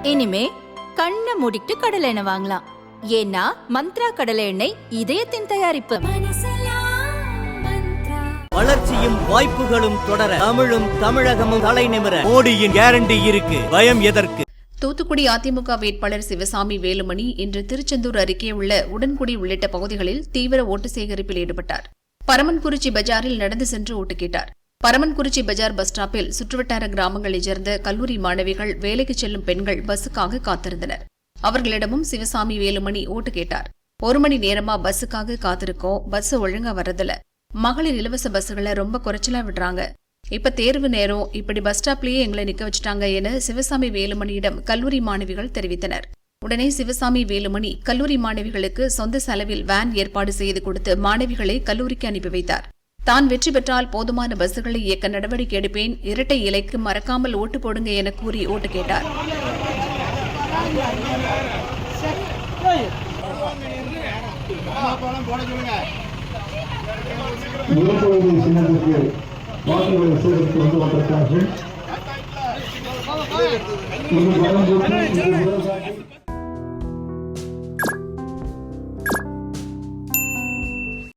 இனிமே கண்ணை மூடிட்டு கடலை எண்ணெய் வாங்கலாம். ஏன்னா மந்த்ரா கடலை எண்ணெய் இதயத்தின் தயாரிப்பு. வளர்ச்சியும் வாய்ப்புகளும் தொடர தமிழும் தமிழகமும் தலைநிமிர மோடியின் கேரண்டி இருக்கு. பயம் எதற்கு? தூத்துக்குடி அதிமுக வேட்பாளர் சிவசாமி வேலுமணி இன்று திருச்செந்தூர் அருகே உள்ள உடன்குடி உள்ளிட்ட பகுதிகளில் தீவிர ஓட்டு சேகரிப்பில் ஈடுபட்டார். பரமன்குறிச்சி பஜாரில் நடந்து சென்று ஓட்டு கேட்டார். பரமன்குறிச்சி பஜார் பஸ் ஸ்டாப்பில் சுற்றுவட்டார கிராமங்களைச் சேர்ந்த கல்லூரி மாணவிகள், வேலைக்கு செல்லும் பெண்கள் பஸ்ஸுக்காக காத்திருந்தனர். அவர்களிடமும் சிவசாமி வேலுமணி ஓட்டு கேட்டார். 1 மணி நேரமா பஸ்ஸுக்காக காத்திருக்கோம், பஸ் ஒழுங்கா வரதில்ல, மகளிர் இலவச பஸ்ஸுகளை ரொம்ப குறைச்சலா விடுறாங்க, இப்ப தேர்வு நேரம், இப்படி பஸ் ஸ்டாப்லயே எங்களை நிக்க வச்சுட்டாங்க என சிவசாமி வேலுமணியிடம் கல்லூரி மாணவிகள் தெரிவித்தனர். உடனே சிவசாமி வேலுமணி கல்லூரி மாணவிகளுக்கு சொந்த செலவில் வேன் ஏற்பாடு செய்து கொடுத்து மாணவிகளை கல்லூரிக்கு அனுப்பி வைத்தார். தான் வெற்றி பெற்றால் போதுமான பஸ்ஸுகளை இயக்க நடவடிக்கை எடுப்பேன், இரட்டை இலைக்கு மறக்காமல் ஓட்டு போடுங்க என கூறி ஓட்டு கேட்டார். வாக்குகளை சேகரித்து வந்து கொண்டிருக்கிறார்கள்.